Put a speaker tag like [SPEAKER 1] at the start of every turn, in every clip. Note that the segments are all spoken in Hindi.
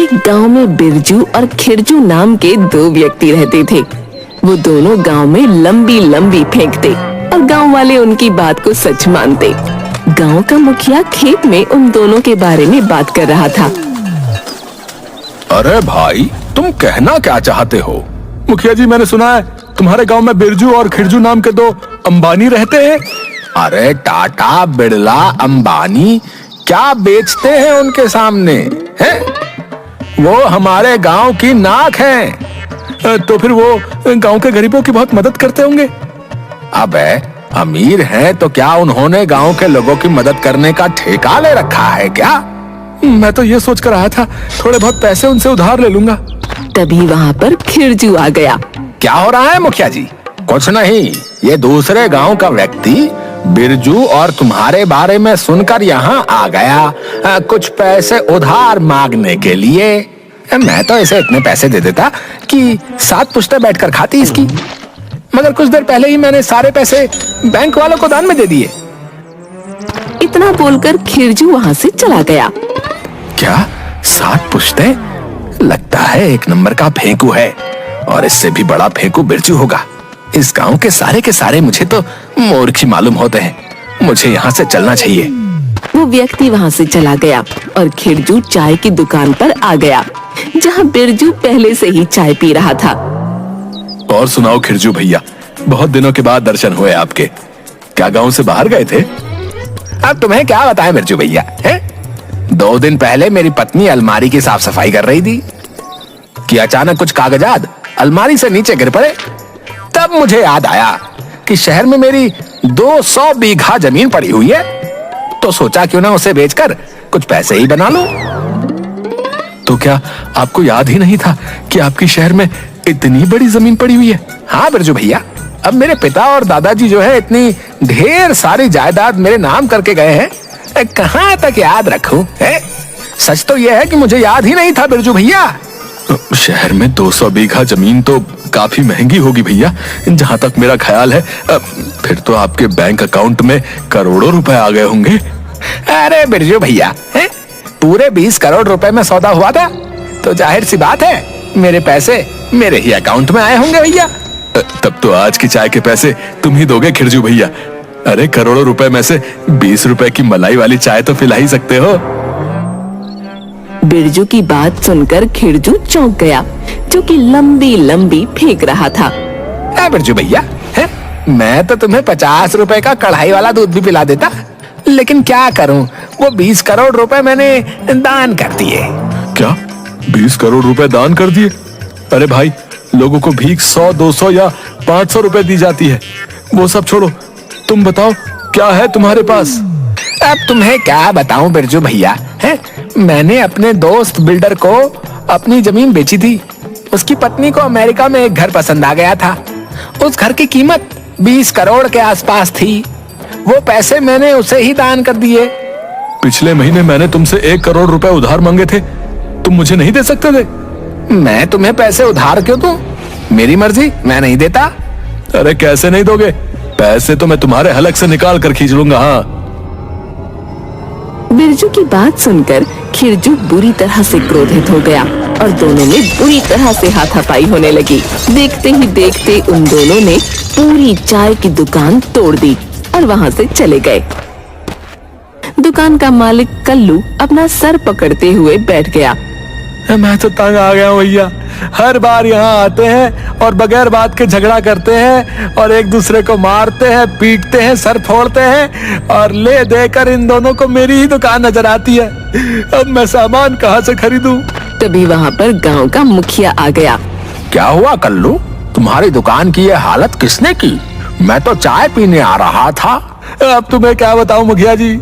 [SPEAKER 1] एक गांव में बिरजू और खिरजू नाम के दो व्यक्ति रहते थे। वो दोनों गांव में लंबी लंबी फेंकते और गांव वाले उनकी बात को सच मानते। गांव का मुखिया खेत में उन दोनों के बारे में बात कर रहा था।
[SPEAKER 2] अरे भाई, तुम कहना क्या चाहते हो?
[SPEAKER 3] मुखिया जी, मैंने सुना है तुम्हारे गांव में बिरजू और खिरजू नाम के दो अंबानी रहते हैं।
[SPEAKER 2] अरे टाटा, बिरला, अंबानी क्या बेचते हैं उनके सामने हैं? वो हमारे गांव की नाक हैं।
[SPEAKER 3] तो फिर वो गांव के गरीबों की बहुत मदद करते होंगे।
[SPEAKER 2] अबे, अमीर हैं तो क्या उन्होंने गांव के लोगों की मदद करने का ठेका ले रखा है क्या?
[SPEAKER 3] मैं तो ये सोच कर आया था थोड़े बहुत पैसे उनसे उधार ले लूंगा।
[SPEAKER 1] तभी वहाँ पर खिरजू आ गया।
[SPEAKER 2] क्या हो रहा है मुखिया जी? कुछ नहीं, ये दूसरे गांव का व्यक्ति बिरजू और तुम्हारे बारे में सुनकर यहाँ आ गया कुछ पैसे उधार मांगने के लिए। मैं तो इसे इतने पैसे दे देता कि 7 पुश्तें बैठकर खाती इसकी, मगर कुछ देर पहले ही मैंने सारे पैसे बैंक वालों को दान में दे दिए।
[SPEAKER 1] इतना बोलकर खिरजू वहाँ से चला गया।
[SPEAKER 2] क्या 7 पुश्तें? लगता है एक नंबर का फेंकू है, और इससे भी बड़ा फेंकू बिरजू होगा। इस गांव के सारे मुझे तो मूर्ख ही मालूम होते हैं। मुझे यहाँ से चलना चाहिए।
[SPEAKER 1] वो व्यक्ति वहाँ से चला गया और खिरजू चाय की दुकान पर आ गया, जहाँ बिरजू पहले से ही चाय पी रहा था।
[SPEAKER 3] और सुनाओ खिरजू भैया, बहुत दिनों के बाद दर्शन हुए आपके। क्या गांव से बाहर गए थे?
[SPEAKER 2] अब तुम्हें क्या बताएं बिरजू भैया, हैं? 2 दिन पहले मेरी पत्नी अलमारी की साफ सफाई कर रही थी कि अचानक कुछ कागजात अलमारी से नीचे गिर पड़े। तब मुझे याद आया कि शहर में मेरी 200 बीघा जमीन पड़ी हुई है, तो सोचा क्यों ना उसे बेचकर कुछ पैसे ही बना लूं।
[SPEAKER 3] तो क्या आपको याद ही नहीं था कि आपके शहर में इतनी बड़ी जमीन पड़ी हुई है?
[SPEAKER 2] हाँ बिरजू भैया, अब मेरे पिता और दादाजी जो है इतनी ढेर सारी जायदाद मेरे नाम करके गए हैं, कहाँ तक याद रखूं? सच तो यह है कि मुझे याद ही नहीं था बिरजू भैया।
[SPEAKER 3] शहर में 200 बीघा जमीन तो काफी महंगी होगी भैया, जहाँ तक मेरा ख्याल है। फिर तो आपके बैंक अकाउंट में करोड़ों रुपए आ गए होंगे।
[SPEAKER 2] अरे बिरजू भैया, पूरे 20 करोड़ रुपए में सौदा हुआ था, तो जाहिर सी बात है मेरे पैसे मेरे ही अकाउंट में आए होंगे भैया।
[SPEAKER 3] तब तो आज की चाय के पैसे तुम ही दोगे खिरजू भैया। अरे करोड़ों रुपए में से 20 रुपए की मलाई वाली चाय तो पिला ही सकते हो।
[SPEAKER 1] बिरजू की बात सुनकर खिरजू चौंक गया, जो कि लंबी लंबी फेंक रहा था।
[SPEAKER 2] बिरजू भैया, मैं तो तुम्हें 50 रुपए का कढ़ाई वाला दूध भी पिला देता, लेकिन क्या करूं, वो 20 करोड़ रुपए मैंने दान कर दिए।
[SPEAKER 3] क्या 20 करोड़ रुपए दान कर दिए? अरे भाई, लोगों को भीख 100, 200 या 500 रुपए दी जाती है। वो सब छोड़ो, तुम बताओ क्या है तुम्हारे पास?
[SPEAKER 2] अब तुम्हें क्या बताऊं बिरजू भैया, मैंने अपने दोस्त बिल्डर को अपनी जमीन बेची थी। उसकी पत्नी को अमेरिका में एक घर पसंद आ गया था। उस घर की कीमत 20 करोड़ के आसपास थी। वो पैसे मैंने उसे ही दान कर दिए।
[SPEAKER 3] पिछले महीने मैंने तुमसे 1 करोड़ रुपए उधार मांगे थे, तुम मुझे नहीं दे सकते थे?
[SPEAKER 2] मैं तुम्हें पैसे उधार क्यों दूं? मेरी मर्जी, मैं नहीं देता।
[SPEAKER 3] अरे कैसे नहीं दोगे? पैसे तो मैं तुम्हारे हलक से निकाल कर खींच लूंगा। हाँ।
[SPEAKER 1] बिरजू की बात सुनकर खिरजू बुरी तरह से क्रोधित हो गया और दोनों में बुरी तरह से हाथापाई होने लगी। देखते ही देखते उन दोनों ने पूरी चाय की दुकान तोड़ दी और वहाँ से चले गए। दुकान का मालिक कल्लू अपना सर पकड़ते हुए बैठ गया।
[SPEAKER 3] मैं तो तंग आ गया हूँ भैया। हर बार यहाँ आते हैं और बगैर बात के झगड़ा करते हैं और एक दूसरे को मारते हैं, पीटते हैं, सर फोड़ते हैं, और ले देकर इन दोनों को मेरी ही दुकान नजर आती है। अब मैं सामान कहाँ से खरीदूं?
[SPEAKER 1] तभी वहाँ पर गांव का मुखिया आ गया।
[SPEAKER 2] क्या हुआ कल्लू, तुम्हारी दुकान की ये हालत किसने की? मैं तो चाय पीने आ रहा था।
[SPEAKER 3] अब तुम्हें क्या बताऊं मुखिया जी,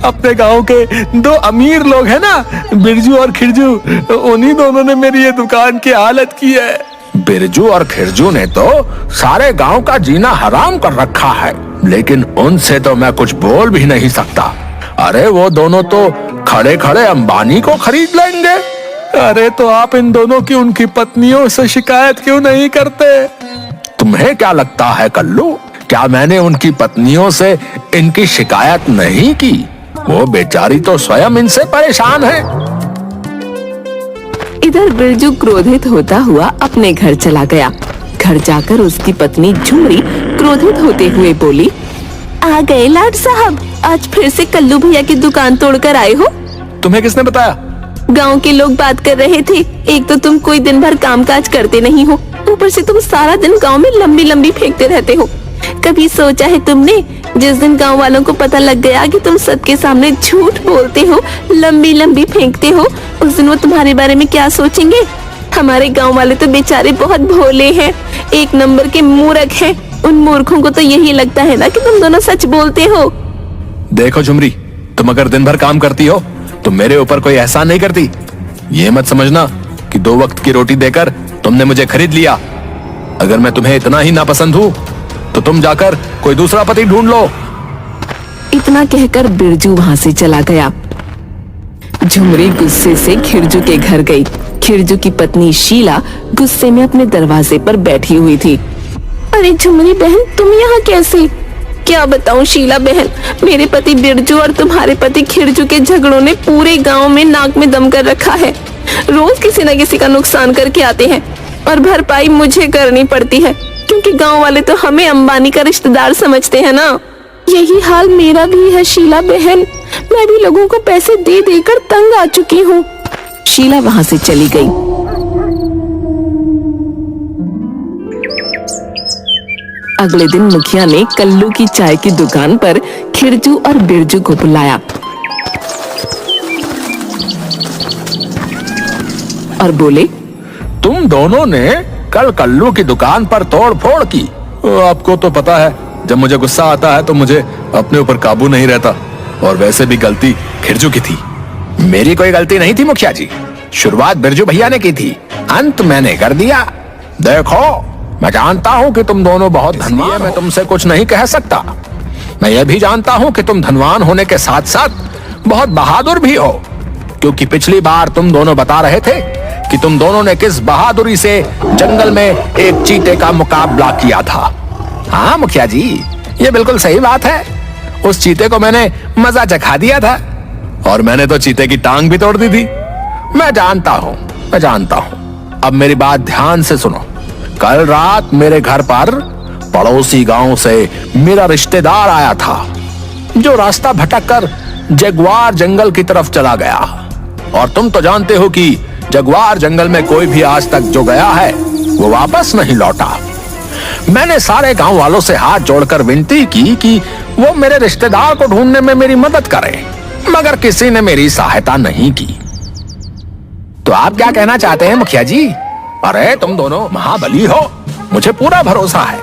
[SPEAKER 3] अपने गांव के 2 अमीर लोग हैं ना, बिरजू और खिरजू, उन्हीं दोनों ने मेरी ये दुकान की हालत की है।
[SPEAKER 2] बिरजू और खिरजू ने तो सारे गांव का जीना हराम कर रखा है, लेकिन उनसे तो मैं कुछ बोल भी नहीं सकता। अरे वो दोनों तो खड़े खड़े अंबानी को खरीद लेंगे।
[SPEAKER 3] अरे तो आप इन दोनों की उनकी पत्नियों से शिकायत क्यों नहीं करते?
[SPEAKER 2] तुम्हें क्या लगता है कल्लू, क्या मैंने उनकी पत्नियों से इनकी शिकायत नहीं की? वो बेचारी तो स्वयं इनसे परेशान है।
[SPEAKER 1] इधर बिरजू क्रोधित होता हुआ अपने घर चला गया। घर जाकर उसकी पत्नी झुमरी क्रोधित होते हुए बोली, आ गए लाड साहब, आज फिर से कल्लू भैया की दुकान तोड़कर आए हो?
[SPEAKER 3] तुम्हें किसने बताया?
[SPEAKER 1] गांव के लोग बात कर रहे थे। एक तो तुम कोई दिन भर कामकाज करते नहीं हो, ऊपर से तुम सारा दिन गांव में लंबी लंबी फेंकते रहते हो। कभी सोचा है तुमने, जिस दिन गांव वालों को पता लग गया कि तुम सबके सामने झूठ बोलते हो, लंबी लंबी फेंकते हो, उस दिन वो तुम्हारे बारे में क्या सोचेंगे? हमारे गांव वाले तो बेचारे बहुत भोले हैं, एक नंबर के मूर्ख हैं। उन मूर्खों को तो यही लगता है ना कि तुम दोनों सच बोलते हो।
[SPEAKER 3] देखो झुमरी, तुम अगर दिन भर काम करती हो तो मेरे ऊपर कोई एहसान नहीं करती। ये मत समझना कि 2 वक्त की रोटी देकर तुमने मुझे खरीद लिया। अगर मैं तुम्हें इतना ही नापसंद हूँ तो तुम जाकर कोई दूसरा पति ढूंढ लो।
[SPEAKER 1] इतना कहकर बिरजू वहाँ से चला गया। झुमरी गुस्से से खिरजू के घर गई। खिरजू की पत्नी शीला गुस्से में अपने दरवाजे पर बैठी हुई थी। अरे झुमरी बहन, तुम यहाँ कैसे? क्या बताऊं शीला बहन, मेरे पति बिरजू और तुम्हारे पति खिरजू के झगड़ों ने पूरे गांव में नाक में दम कर रखा है। रोज किसी न किसी का नुकसान करके आते हैं और भरपाई मुझे करनी पड़ती है, क्योंकि गांव वाले तो हमें अंबानी का रिश्तेदार समझते हैं ना। यही हाल मेरा भी है शीला बहन, मैं भी लोगों को पैसे दे देकर तंग आ चुकी हूँ। शीला वहाँ से चली गई। अगले दिन मुखिया ने कल्लू की चाय की दुकान पर खिरजू और बिरजू को बुलाया और बोले,
[SPEAKER 2] तुम दोनों ने कल कल्लू की दुकान पर तोड़ फोड़ की।
[SPEAKER 3] आपको तो पता है, जब मुझे गुस्सा आता है तो मुझे अपने ऊपर काबू नहीं रहता, और वैसे भी गलती खिरजू की थी।
[SPEAKER 2] मेरी कोई गलती नहीं थी मुखिया जी, शुरुआत बिरजू भैया ने की थी, अंत मैंने कर दिया। देखो, मैं जानता हूँ कि तुम दोनों बहुत धनवान हो, मैं तुमसे कुछ नहीं कह सकता। मैं यह भी जानता हूँ कि तुम धनवान होने के साथ साथ बहुत बहादुर भी हो, क्योंकि पिछली बार तुम दोनों बता रहे थे कि तुम दोनों ने किस बहादुरी से जंगल में एक चीते का मुकाबला किया था। हाँ मुखिया जी, ये बिल्कुल सही बात है। उस चीते को मैंने मजा चखा दिया था,
[SPEAKER 3] और मैंने तो चीते की टांग भी तोड़ दी थी।
[SPEAKER 2] मैं जानता हूँ। अब मेरी बात ध्यान से सुनो। कल रात मेरे घर पर पड़ोसी गांव से मेरा रिश्तेदार आया था, जो रास्ता भटककर जगुआर जंगल की तरफ चला गया। और तुम तो जानते हो कि जगुआर जंगल में कोई भी आज तक जो गया है वो वापस नहीं लौटा। मैंने सारे गांव वालों से हाथ जोड़कर विनती की कि वो मेरे रिश्तेदार को ढूंढने में मेरी मदद करें, मगर किसी ने मेरी सहायता नहीं की। तो आप क्या कहना चाहते हैं मुखिया जी? अरे तुम दोनों महाबली हो, मुझे पूरा भरोसा है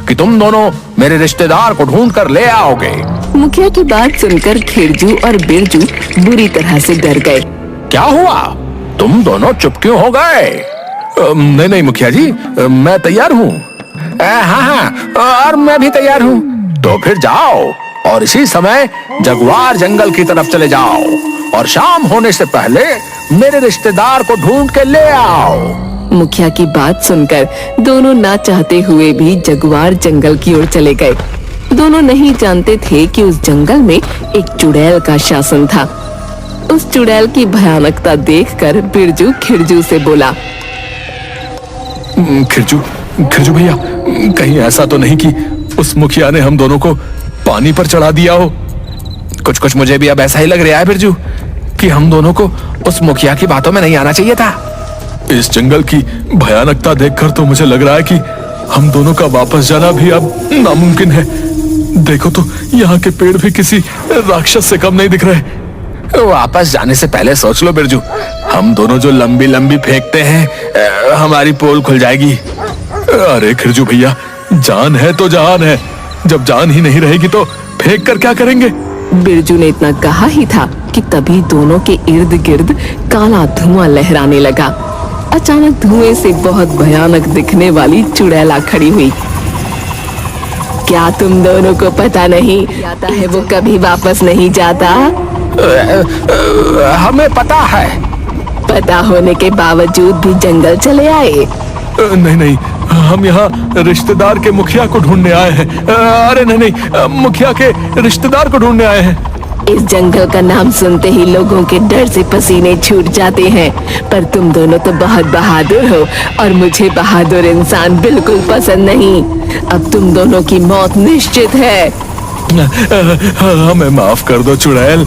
[SPEAKER 2] कि तुम दोनों मेरे रिश्तेदार को ढूंढ कर ले आओगे।
[SPEAKER 1] मुखिया की बात सुनकर खिरजू और बिरजू बुरी तरह से डर गए।
[SPEAKER 2] क्या हुआ, तुम दोनों चुप क्यों हो गए?
[SPEAKER 3] नहीं मुखिया जी, मैं तैयार हूँ।
[SPEAKER 2] हाँ, और मैं भी तैयार हूँ। तो फिर जाओ और इसी समय जगुआर जंगल की तरफ चले जाओ, और शाम होने से पहले मेरे रिश्तेदार को ढूंढ के ले आओ।
[SPEAKER 1] मुखिया की बात सुनकर दोनों ना चाहते हुए भी जगुआर जंगल की ओर चले गए। दोनों नहीं जानते थे कि उस जंगल में एक चुड़ैल का शासन था। उस चुड़ैल की भयानकता देखकर बिरजू खिरजू से बोला,
[SPEAKER 3] खिरजू भैया, कहीं ऐसा तो नहीं कि उस मुखिया ने हम दोनों को पानी पर चढ़ा दिया हो?
[SPEAKER 2] कुछ मुझे भी अब ऐसा ही लग रहा है बिरजू, कि हम दोनों को उस मुखिया की बातों में नहीं आना चाहिए था।
[SPEAKER 3] इस जंगल की भयानकता देखकर तो मुझे लग रहा है कि हम दोनों का वापस जाना भी अब नामुमकिन है। देखो तो यहाँ के पेड़ भी किसी राक्षस से कम नहीं दिख रहे।
[SPEAKER 2] वापस जाने से पहले सोच लो बिरजू,
[SPEAKER 3] हम दोनों जो लंबी लंबी फेंकते हैं, हमारी पोल खुल जाएगी। अरे खिरजू भैया, जान है तो जहान है, जब जान ही नहीं रहेगी तो फेंक कर क्या करेंगे?
[SPEAKER 1] बिरजू ने इतना कहा ही था कि तभी दोनों के इर्द गिर्द काला धुआं लहराने लगा। अचानक धुएं से बहुत भयानक दिखने वाली चुड़ैल खड़ी हुई। क्या तुम दोनों को पता नहीं जाता है वो कभी वापस नहीं जाता?
[SPEAKER 2] हमें पता है।
[SPEAKER 1] पता होने के बावजूद भी जंगल चले आए?
[SPEAKER 3] नहीं, हम यहाँ रिश्तेदार के मुखिया को ढूंढने आए हैं। अरे नहीं, मुखिया के रिश्तेदार को ढूंढने आए हैं।
[SPEAKER 1] इस जंगल का नाम सुनते ही लोगों के डर से पसीने छूट जाते हैं, पर तुम दोनों तो बहुत बहादुर हो और मुझे बहादुर इंसान बिल्कुल पसंद नहीं। अब तुम दोनों की मौत निश्चित है।
[SPEAKER 3] हमें माफ कर दो चुड़ैल,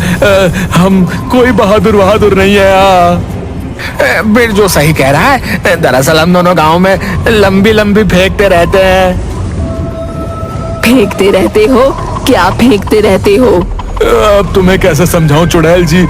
[SPEAKER 3] हम कोई बहादुर नहीं है।
[SPEAKER 2] बिरजू सही कह रहा है, दरअसल हम दोनों गांव में लंबी लंबी फेंकते रहते हैं।
[SPEAKER 1] फेंकते रहते हो? क्या फेंकते रहते हो?
[SPEAKER 3] अब तुम्हें कैसे समझाऊं चुड़ैल जी,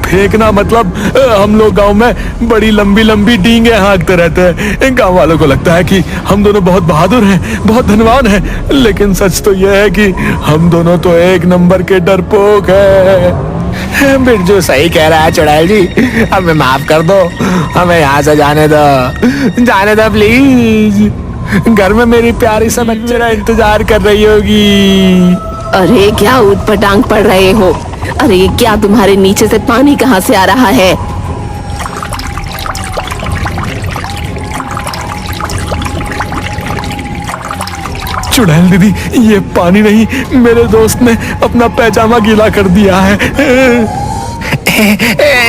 [SPEAKER 3] फेंकना मतलब हम लोग गांव में बड़ी लंबी लंबी डींगे हाँकते रहते हैं। गांव वालों को लगता है कि हम दोनों बहुत बहादुर हैं, बहुत धनवान हैं, लेकिन सच तो यह है कि हम दोनों तो एक नंबर के डरपोक हैं।
[SPEAKER 2] बिरजू सही कह रहा है चुड़ैल जी, हमें माफ कर दो, हमें यहाँ से जाने दो प्लीज। घर में मेरी प्यारी सा मेरा इंतजार कर रही होगी।
[SPEAKER 1] अरे क्या ऊट-पटांग पड़ रहे हो? अरे क्या तुम्हारे नीचे से पानी कहाँ से आ रहा है?
[SPEAKER 3] चुड़ैल दीदी, ये पानी नहीं, मेरे दोस्त ने अपना पैजामा गीला कर दिया है।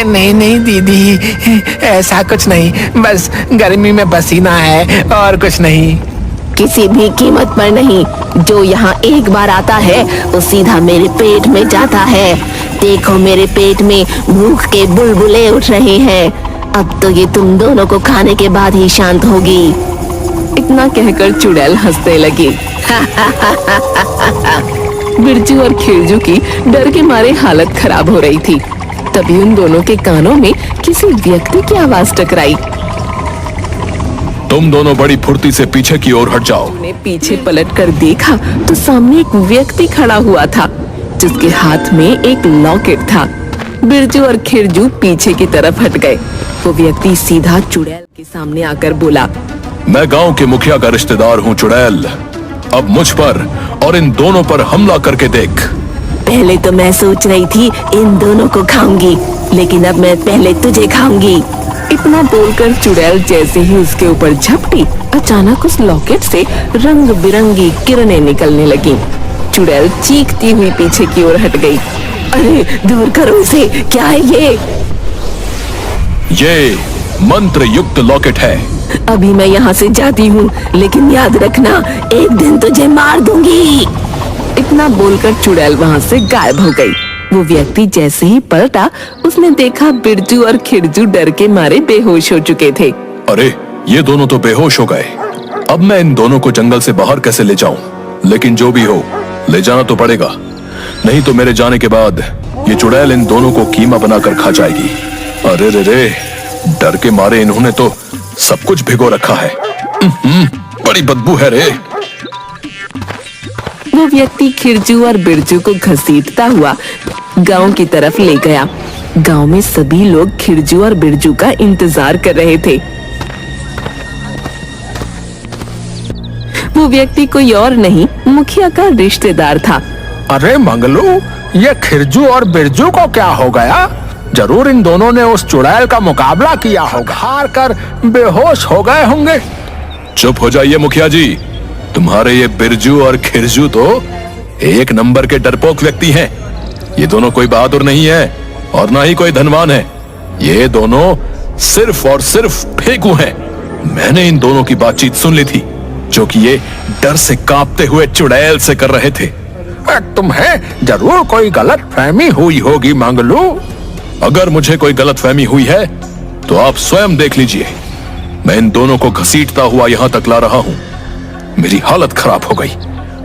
[SPEAKER 2] नहीं दीदी, ऐसा कुछ नहीं, बस गर्मी में पसीना है और कुछ नहीं।
[SPEAKER 1] किसी भी कीमत पर नहीं। जो यहाँ एक बार आता है वो सीधा मेरे पेट में जाता है। देखो मेरे पेट में भूख के बुलबुले उठ रहे हैं। अब तो ये तुम दोनों को खाने के बाद ही शांत होगी। इतना कहकर चुड़ैल हंसने लगी। बिरजू और खिरजू की डर के मारे हालत खराब हो रही थी। तभी उन दोनों के कानों में किसी व्यक्ति की आवाज टकराई।
[SPEAKER 3] तुम दोनों बड़ी फुर्ती से पीछे की ओर हट जाओ।
[SPEAKER 1] ने पीछे पलट कर देखा तो सामने एक व्यक्ति खड़ा हुआ था, जिसके हाथ में एक लॉकेट था। बिरजू और खिरजू पीछे की तरफ हट गए। वो व्यक्ति सीधा चुड़ैल के सामने आकर बोला,
[SPEAKER 3] मैं गांव के मुखिया का रिश्तेदार हूँ चुड़ैल, अब मुझ पर और इन दोनों पर हमला करके देख।
[SPEAKER 1] पहले तो मैं सोच रही थी इन दोनों को खाऊंगी, लेकिन अब मैं पहले तुझे खाऊंगी। इतना बोलकर चुड़ैल जैसे ही उसके ऊपर झपटी, अचानक उस लॉकेट से रंग बिरंगी किरणें निकलने लगी। चुड़ैल चीखती हुई पीछे की ओर हट गई। अरे दूर करो इसे, क्या है
[SPEAKER 3] ये मंत्र युक्त लॉकेट है।
[SPEAKER 1] अभी मैं यहाँ से जाती हूँ, लेकिन याद रखना एक दिन तुझे मार दूंगी। इतना बोलकर चुड़ैल वहाँ से गायब हो गई। वो व्यक्ति जैसे ही पलटा, उसने देखा बिरजू और खिरजू डर के मारे बेहोश हो चुके थे।
[SPEAKER 3] अरे ये दोनों तो बेहोश हो गए। अब मैं इन दोनों को जंगल से बाहर कैसे ले जाऊं? लेकिन जो भी हो, ले जाना तो पड़ेगा, नहीं तो मेरे जाने के बाद ये चुड़ैल इन दोनों को कीमा बनाकर खा जाएगी। अरे रे, डर के मारे इन्होंने तो सब कुछ भिगो रखा है। बड़ी बदबू है रे।
[SPEAKER 1] वो व्यक्ति खिरजू और बिरजू को घसीटता हुआ गांव की तरफ ले गया। गांव में सभी लोग खिरजू और बिरजू का इंतजार कर रहे थे। वो व्यक्ति कोई और नहीं, मुखिया का रिश्तेदार था।
[SPEAKER 2] अरे मंगलू, ये खिरजू और बिरजू को क्या हो गया? जरूर इन दोनों ने उस चुड़ैल का मुकाबला किया होगा, हार कर बेहोश हो गए होंगे।
[SPEAKER 3] चुप हो जाइए मुखिया जी, तुम्हारे ये बिरजू और खिरजू तो एक नंबर के डरपोक व्यक्ति हैं। ये दोनों कोई बहादुर नहीं है और ना ही कोई धनवान है। ये दोनों सिर्फ और सिर्फ फेंकू हैं। मैंने इन दोनों की बातचीत सुन ली थी, जो कि ये डर से कांपते हुए चुड़ैल से कर रहे थे।
[SPEAKER 2] तुम्हें जरूर कोई गलत फहमी हुई होगी मंगलू।
[SPEAKER 3] अगर मुझे कोई गलत फहमी हुई है तो आप स्वयं देख लीजिए। मैं इन दोनों को घसीटता हुआ यहाँ तक ला रहा हूँ। मेरी हालत खराब हो गई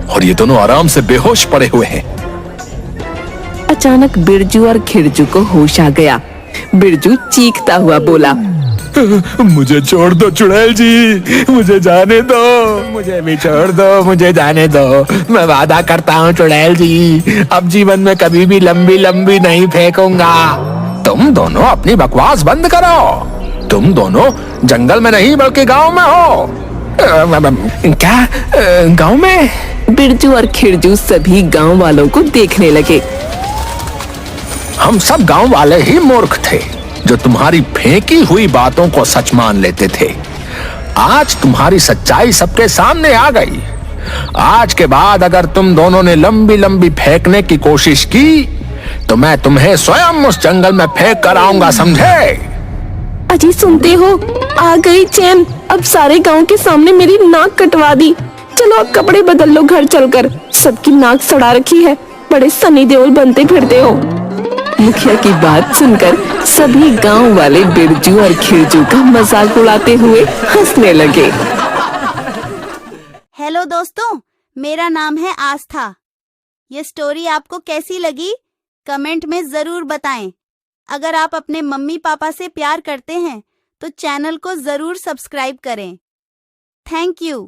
[SPEAKER 3] और ये दोनों आराम से बेहोश पड़े हुए हैं।
[SPEAKER 1] अचानक बिरजू और खिरजू को होश आ गया। बिरजू चीखता हुआ बोला,
[SPEAKER 3] मुझे छोड़ दो चुड़ैल जी, मुझे जाने दो।
[SPEAKER 2] मुझे भी छोड़ दो, मुझे जाने दो। मैं वादा करता हूँ चुड़ैल जी, अब जीवन में कभी भी लंबी लंबी नहीं फेंकूंगा। तुम दोनों अपनी बकवास बंद करो। तुम दोनों जंगल में नहीं बल्कि गांव में हो। क्या गांव में?
[SPEAKER 1] बिरजू और खिरजू सभी गांव वालों को देखने लगे।
[SPEAKER 2] हम सब गांव वाले ही मूर्ख थे, जो तुम्हारी फेंकी हुई बातों को सच मान लेते थे। आज तुम्हारी सच्चाई सबके सामने आ गई। आज के बाद अगर तुम दोनों ने लंबी लंबी फेंकने की कोशिश की तो मैं तुम्हें स्वयं उस जंगल में फेंक कर आऊंगा, समझे?
[SPEAKER 1] अजी सुनते हो, आ गई चैन। अब सारे गांव के सामने मेरी नाक कटवा दी। चलो अब कपड़े बदल लो घर चलकर, सबकी नाक सड़ा रखी है, बड़े सनी देओल बनते फिरते हो। मुखिया की बात सुनकर सभी गांव वाले बिरजू और खिरजू का मजाक उड़ाते हुए हंसने लगे।
[SPEAKER 4] हेलो दोस्तों, मेरा नाम है आस्था। ये स्टोरी आपको कैसी लगी कमेंट में जरूर बताएं। अगर आप अपने मम्मी पापा से प्यार करते हैं तो चैनल को जरूर सब्सक्राइब करें। Thank you.